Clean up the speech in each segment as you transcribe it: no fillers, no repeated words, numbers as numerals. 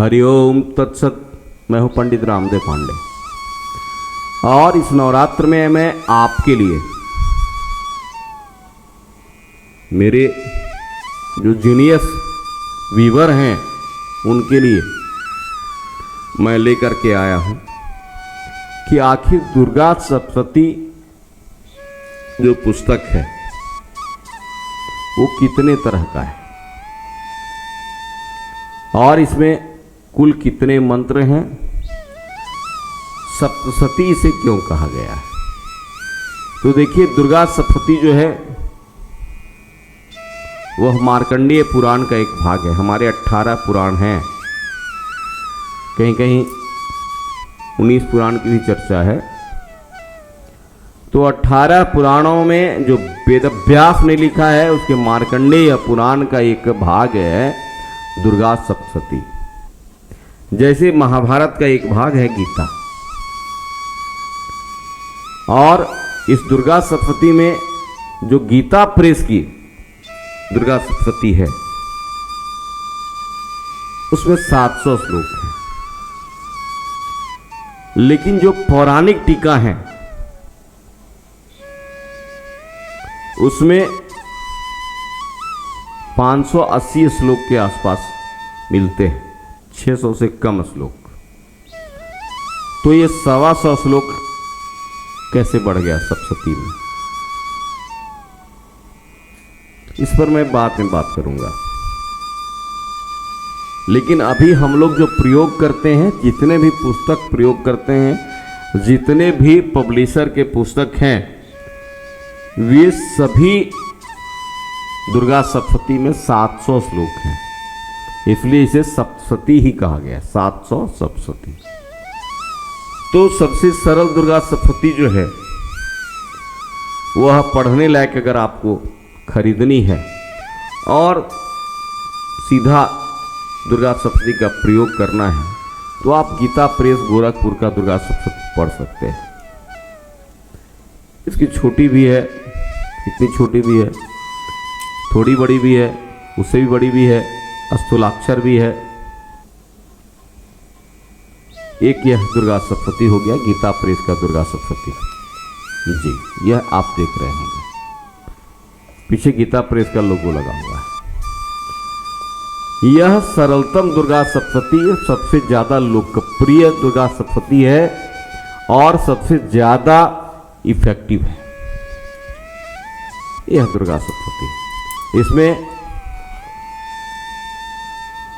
हरिओम तत्सत। मैं हूं पंडित रामदेव पांडे और इस नवरात्र में मैं आपके लिए मेरे जो जीनियस वीवर हैं उनके लिए मैं लेकर के आया हूं कि आखिर दुर्गा सप्तशती जो पुस्तक है वो कितने तरह का है और इसमें कुल कितने मंत्र हैं, सप्तशती इसे क्यों कहा गया है। तो देखिए, दुर्गा सप्तशती जो है वह मार्कंडेय पुराण का एक भाग है। हमारे 18 पुराण हैं, कहीं कहीं 19 पुराण की भी चर्चा है। तो 18 पुराणों में जो वेदव्यास ने लिखा है उसके मार्कंडेय पुराण का एक भाग है दुर्गा सप्तशती। जैसे महाभारत का एक भाग है गीता, और इस दुर्गा सप्तशती में जो गीता प्रेस की दुर्गा सप्तशती है उसमें 700 श्लोक हैं, लेकिन जो पौराणिक टीका है उसमें 580 श्लोक के आसपास मिलते हैं, 600 से कम श्लोक। तो ये 125 श्लोक कैसे बढ़ गया सप्तशती में, इस पर मैं बाद में बात करूंगा। लेकिन अभी हम लोग जो प्रयोग करते हैं, जितने भी पुस्तक प्रयोग करते हैं, जितने भी पब्लिशर के पुस्तक हैं, वे सभी दुर्गा सप्तशती में 700 श्लोक हैं, इसलिए इसे सप्तशती ही कहा गया, 700 सप्तशती। तो सबसे सरल दुर्गा सप्तशती जो है वह पढ़ने लायक अगर आपको खरीदनी है और सीधा दुर्गा सप्तशती का प्रयोग करना है तो आप गीता प्रेस गोरखपुर का दुर्गा सप्तशती पढ़ सकते हैं। इसकी छोटी भी है, इतनी छोटी भी है, थोड़ी बड़ी भी है, उससे भी बड़ी भी है, स्थूलाक्षर भी है। एक यह दुर्गा सप्तशती हो गया गीता प्रेस का दुर्गा सप्तशती जी, यह आप देख रहे होंगे, पीछे गीता प्रेस का लोगो लगा हुआ है। यह सरलतम दुर्गा सप्तशती सबसे ज्यादा लोकप्रिय दुर्गा सप्तशती है और सबसे ज्यादा इफेक्टिव है यह दुर्गा सप्तशती। इसमें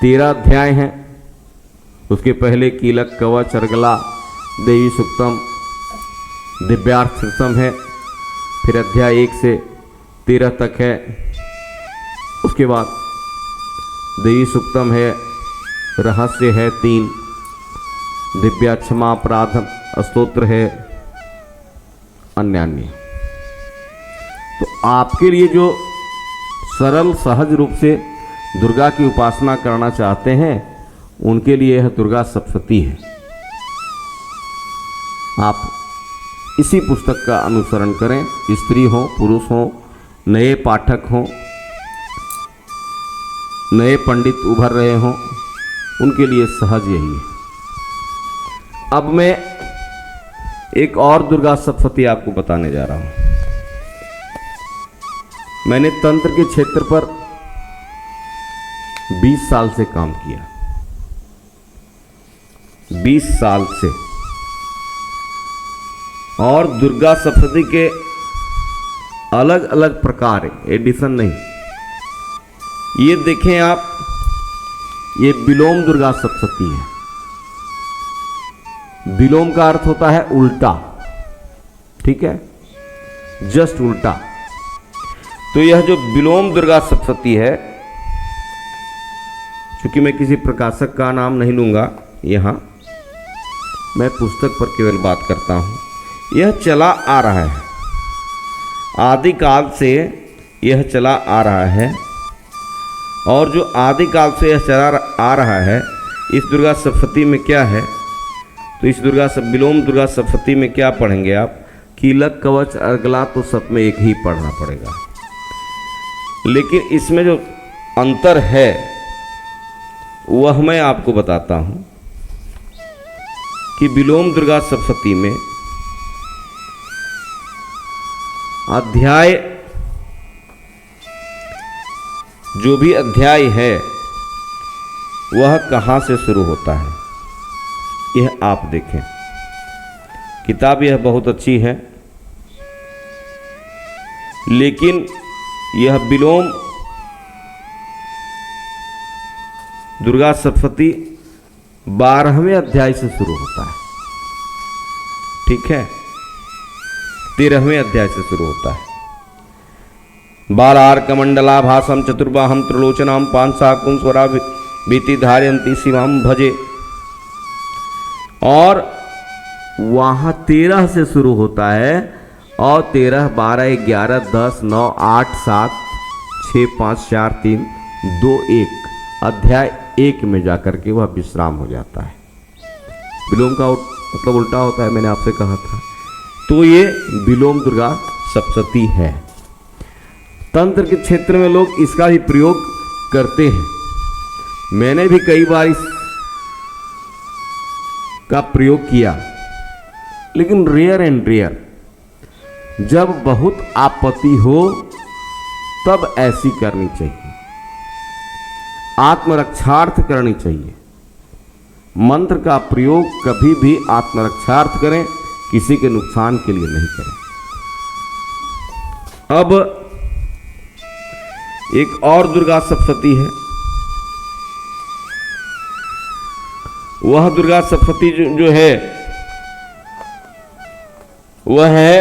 13 अध्याय हैं। उसके पहले कीलक, कवच, अर्गला, देवी सूक्तम, दिव्यार्थ है। फिर अध्याय 1 से 13 तक है। उसके बाद देवी सूक्तम है, रहस्य है 3, दिव्या क्षमा प्रार्थन स्तोत्र है, अन्य। तो आपके लिए जो सरल सहज रूप से दुर्गा की उपासना करना चाहते हैं उनके लिए यह दुर्गा सप्तशती है। आप इसी पुस्तक का अनुसरण करें, स्त्री हो पुरुष हो, नए पाठक हो, नए पंडित उभर रहे हों, उनके लिए सहज यही है। अब मैं एक और दुर्गा सप्तशती आपको बताने जा रहा हूं। मैंने तंत्र के क्षेत्र पर 20 साल से काम किया, 20 साल से, और दुर्गा सप्तशती के अलग अलग प्रकार, एडिशन नहीं, ये देखें आप, ये विलोम दुर्गा सप्तशती है। विलोम का अर्थ होता है उल्टा, ठीक है, जस्ट उल्टा। तो यह जो विलोम दुर्गा सप्तशती है, क्योंकि मैं किसी प्रकाशक का नाम नहीं लूंगा यहां, मैं पुस्तक पर केवल बात करता हूं। यह चला आ रहा है, आदिकाल से यह चला आ रहा है, और जो आदिकाल से यह चला आ रहा है, इस दुर्गा सप्तशती में क्या है, तो इस विलोम दुर्गा सप्तशती में क्या पढ़ेंगे आप, कीलक, कवच, अर्गला, तो सब में एक ही पढ़ना पड़ेगा। लेकिन इसमें जो अंतर है वह मैं आपको बताता हूं कि विलोम दुर्गा सप्तशती में अध्याय, जो भी अध्याय है वह कहाँ से शुरू होता है, यह आप देखें। किताब यह बहुत अच्छी है, लेकिन यह विलोम दुर्गा सप्तशती 12वें अध्याय से शुरू होता है। ठीक है, 13वें अध्याय से शुरू होता है। बालार्कमंडला भासम चतुर्बाहम त्रिलोचनाम पांचाकुं स्वरा भीति धारयंती शिवाम भजे। और वहां 13 से शुरू होता है और 13, 12, 11, 10, 9, 8, 7, 6, 5, 4, 3, 2, 1 अध्याय 1 में जाकर के वह विश्राम हो जाता है। विलोम का मतलब उल्टा होता है, मैंने आपसे कहा था। तो ये विलोम दुर्गा सप्तशती है। तंत्र के क्षेत्र में लोग इसका भी प्रयोग करते हैं। मैंने भी कई बार इसका प्रयोग किया, लेकिन रेयर एंड रेयर। जब बहुत आपत्ति हो तब ऐसी करनी चाहिए, आत्मरक्षार्थ करनी चाहिए। मंत्र का प्रयोग कभी भी आत्मरक्षार्थ करें, किसी के नुकसान के लिए नहीं करें। अब एक और दुर्गा सप्तशती है। वह दुर्गा सप्तशती जो है वह है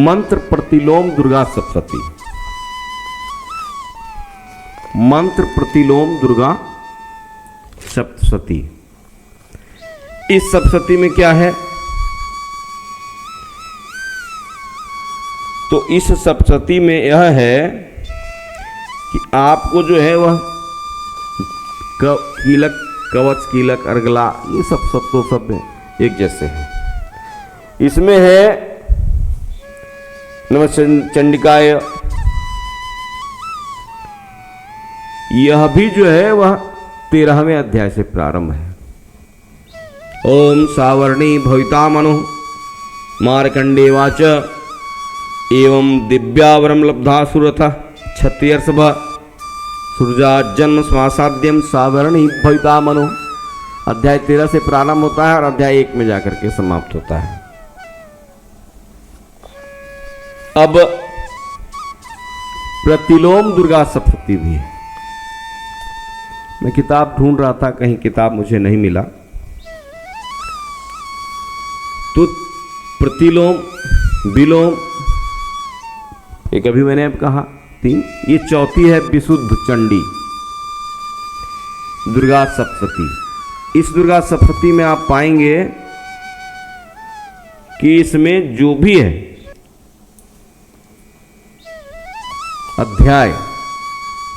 मंत्र प्रतिलोम दुर्गा सप्तशती। मंत्र प्रतिलोम दुर्गा सप्तशती। इस सप्तशती में क्या है? तो इस सप्तशती में यह है कि आपको जो है वह कीलक, कवच, कीलक, अर्गला, ये सब तो सब एक जैसे हैं। इसमें है नमः चंडिकाय। यह भी जो है वह 13वें अध्याय से प्रारंभ है। ओम सावर्णी भविता मनु मार्कंडेवाच एवं दिव्यावरम लब्धा सुरथ क्षत्रियर्षभ सूर्या जन्म श्वासाद्यम सावर्णी भविता मनु। अध्याय 13 से प्रारंभ होता है और अध्याय 1 में जाकर के समाप्त होता है। अब प्रतिलोम दुर्गा सप्तशती भी है। मैं किताब ढूंढ रहा था, कहीं किताब मुझे नहीं मिला। तो प्रतिलोम, विलोम, एक अभी मैंने अब कहा 3, ये चौथी है विशुद्ध चंडी दुर्गा सप्तशती। इस दुर्गा सप्तशती में आप पाएंगे कि इसमें जो भी है अध्याय,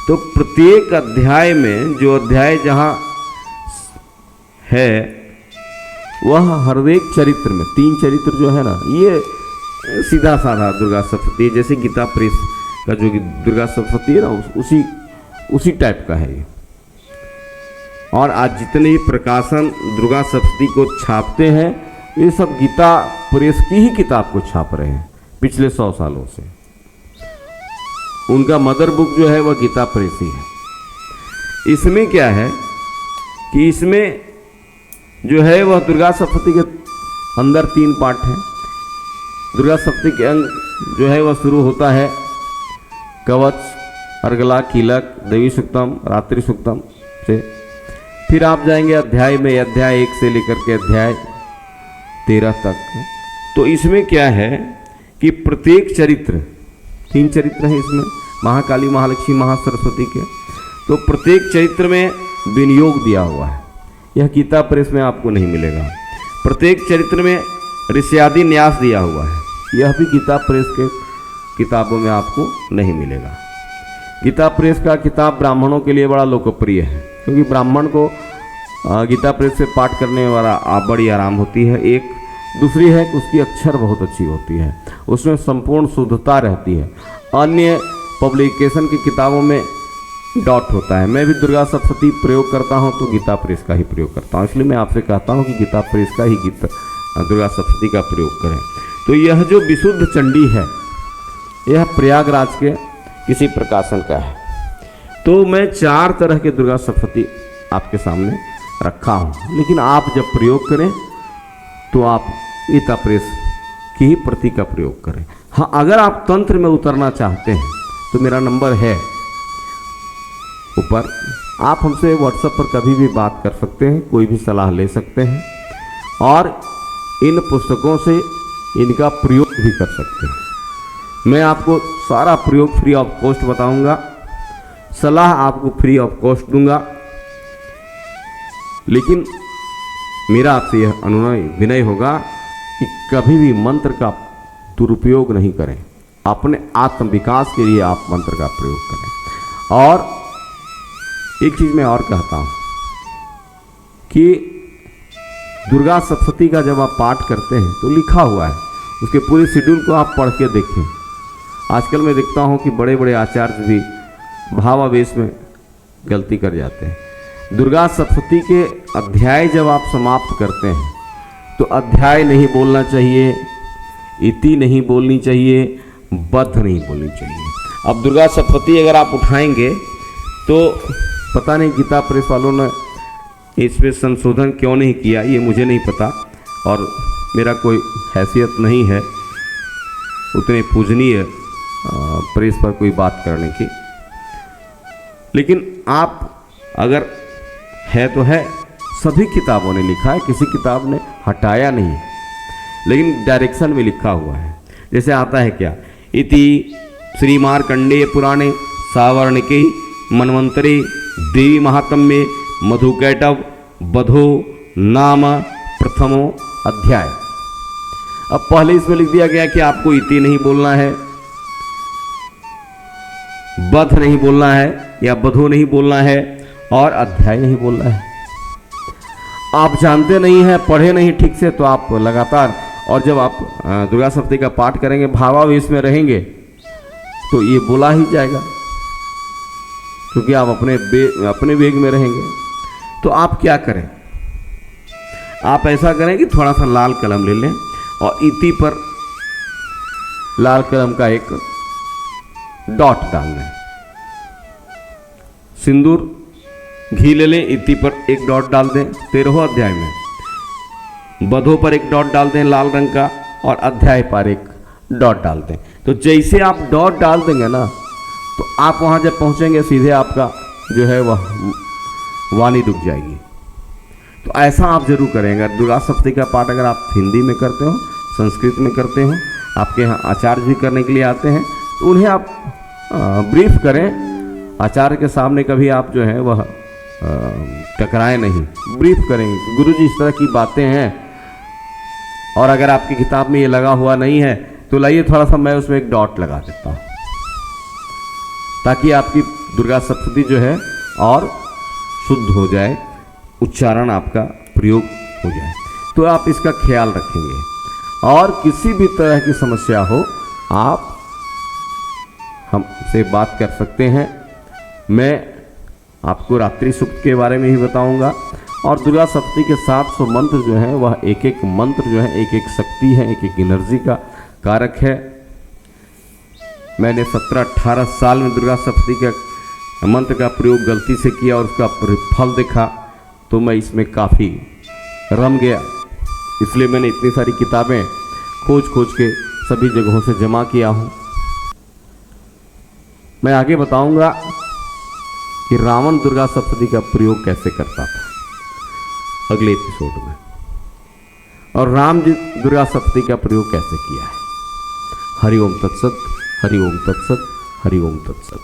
तो प्रत्येक अध्याय में जो अध्याय जहां है वह हर एक चरित्र में 3 चरित्र जो है ना, ये सीधा साधा दुर्गा सप्तशती, जैसे गीता प्रेस का जो दुर्गा सप्तशती है ना, उसी टाइप का है ये। और आज जितने भी प्रकाशन दुर्गा सप्तशती को छापते हैं, ये सब गीता प्रेस की ही किताब को छाप रहे हैं पिछले 100 सालों से। उनका मदर बुक जो है वह गीता प्रेस ही है। इसमें क्या है कि इसमें जो है वह दुर्गा सप्तशती के अंदर 3 पार्ट हैं। दुर्गा सप्तशती के अंग जो है वह शुरू होता है कवच, अर्गला, कीलक, देवी सूक्तम, रात्रि सूक्तम से। फिर आप जाएंगे अध्याय में, अध्याय 1 से लेकर के अध्याय 13 तक। तो इसमें क्या है कि प्रत्येक चरित्र, 3 चरित्र हैं इसमें, महाकाली, महालक्ष्मी, महासरस्वती के। तो प्रत्येक चरित्र में विनियोग दिया हुआ है। यह गीता प्रेस में आपको नहीं मिलेगा। प्रत्येक चरित्र में ऋष्यादि न्यास दिया हुआ है। यह भी गीता प्रेस के किताबों में आपको नहीं मिलेगा। गीता प्रेस का किताब ब्राह्मणों के लिए बड़ा लोकप्रिय है, क्योंकि ब्राह्मण को गीता प्रेस से पाठ करने वाला बड़ी आराम होती है। एक दूसरी है कि उसकी अक्षर बहुत अच्छी होती है, उसमें संपूर्ण शुद्धता रहती है। अन्य पब्लिकेशन की किताबों में डॉट होता है। मैं भी दुर्गा सप्तशती प्रयोग करता हूँ तो गीता प्रेस का ही प्रयोग करता हूँ, इसलिए मैं आपसे कहता हूँ कि गीता प्रेस का ही दुर्गा सप्तशती का प्रयोग करें। तो यह जो विशुद्ध चंडी है यह प्रयागराज के किसी प्रकाशन का है। तो मैं 4 तरह के दुर्गा सप्तशती आपके सामने रखा हूँ, लेकिन आप जब प्रयोग करें तो आप गीता प्रेस की ही प्रति का प्रयोग करें। हाँ, अगर आप तंत्र में उतरना चाहते हैं तो मेरा नंबर है ऊपर, आप हमसे व्हाट्सएप पर कभी भी बात कर सकते हैं, कोई भी सलाह ले सकते हैं और इन पुस्तकों से इनका प्रयोग भी कर सकते हैं। मैं आपको सारा प्रयोग फ्री ऑफ कॉस्ट बताऊंगा, सलाह आपको फ्री ऑफ कॉस्ट दूंगा, लेकिन मेरा आपसे यह विनय होगा कि कभी भी मंत्र का दुरुपयोग नहीं करें। अपने आत्म विकास के लिए आप मंत्र का प्रयोग करें। और एक चीज़ मैं और कहता हूँ कि दुर्गा सप्तशती का जब आप पाठ करते हैं तो लिखा हुआ है, उसके पूरे शेड्यूल को आप पढ़ के देखें। आजकल मैं देखता हूँ कि बड़े बड़े आचार्य भी भावावेश में गलती कर जाते हैं। दुर्गा सप्तशती के अध्याय जब आप समाप्त करते हैं तो अध्याय नहीं बोलना चाहिए, इति नहीं बोलनी चाहिए, बद्ध नहीं बोलनी चाहिए। अब दुर्गा सप्तशती अगर आप उठाएंगे तो पता नहीं गीता प्रेस वालों ने इस पर संशोधन क्यों नहीं किया, ये मुझे नहीं पता, और मेरा कोई हैसियत नहीं है उतने पूजनीय प्रेस पर कोई बात करने की। लेकिन आप अगर है तो है, सभी किताबों ने लिखा है, किसी किताब ने हटाया नहीं, लेकिन डायरेक्शन में लिखा हुआ है। जैसे आता है क्या, इति श्री मार्कंडेय पुराणे सावर्णिके मनवंतरे देवी महात्म्ये मधुकैटव बधो नाम प्रथमो अध्याय। अब पहले इसमें लिख दिया गया कि आपको इति नहीं बोलना है, बध नहीं बोलना है या बधो नहीं बोलना है और अध्याय नहीं बोलना है। आप जानते नहीं हैं, पढ़े नहीं ठीक से, तो आप लगातार, और जब आप दुर्गा सप्तशती का पाठ करेंगे भावावेश में रहेंगे तो ये बोला ही जाएगा, क्योंकि आप अपने वेग में रहेंगे। तो आप क्या करें, आप ऐसा करें कि थोड़ा सा लाल कलम ले लें और इति पर लाल कलम का एक डॉट डाल दें। सिंदूर घी ले लें, इति पर एक डॉट डाल दें 13वें अध्याय में। बधों पर एक डॉट डाल दें लाल रंग का और अध्याय पर एक डॉट डाल दें। तो जैसे आप डॉट डाल देंगे ना, तो आप वहाँ जब पहुँचेंगे सीधे आपका जो है वह वाणी रुक जाएगी। तो ऐसा आप जरूर करेंगे। दुर्गा सप्तशती का पाठ अगर आप हिंदी में करते हो, संस्कृत में करते हो, आपके यहाँ आचार्य भी करने के लिए आते हैं, तो उन्हें आप ब्रीफ करें। आचार्य के सामने कभी आप जो है वह टकराए नहीं, ब्रीफ करेंगे गुरु जी इस तरह की बातें हैं, और अगर आपकी किताब में ये लगा हुआ नहीं है तो लाइए थोड़ा सा मैं उसमें एक डॉट लगा देता हूँ, ताकि आपकी दुर्गा सप्तशती जो है और शुद्ध हो जाए, उच्चारण आपका प्रयोग हो जाए। तो आप इसका ख्याल रखेंगे। और किसी भी तरह की समस्या हो आप हमसे बात कर सकते हैं। मैं आपको रात्रि सूक्त के बारे में ही बताऊंगा, और दुर्गा सप्तशती के 700 मंत्र जो हैं वह एक एक मंत्र जो है एक एक शक्ति है, एक एक एनर्जी का कारक है। मैंने 17-18 साल में दुर्गा सप्तशती का मंत्र का प्रयोग गलती से किया और उसका फल देखा, तो मैं इसमें काफ़ी रम गया। इसलिए मैंने इतनी सारी किताबें खोज के सभी जगहों से जमा किया हूँ। मैं आगे बताऊंगा कि रावण दुर्गा सप्तशती का प्रयोग कैसे करता था अगले एपिसोड में, और राम जी दुर्गा सप्तशती का प्रयोग कैसे किया है। हरि ओम तत्सत, हरि ओम तत्सत, हरि ओम तत्सत।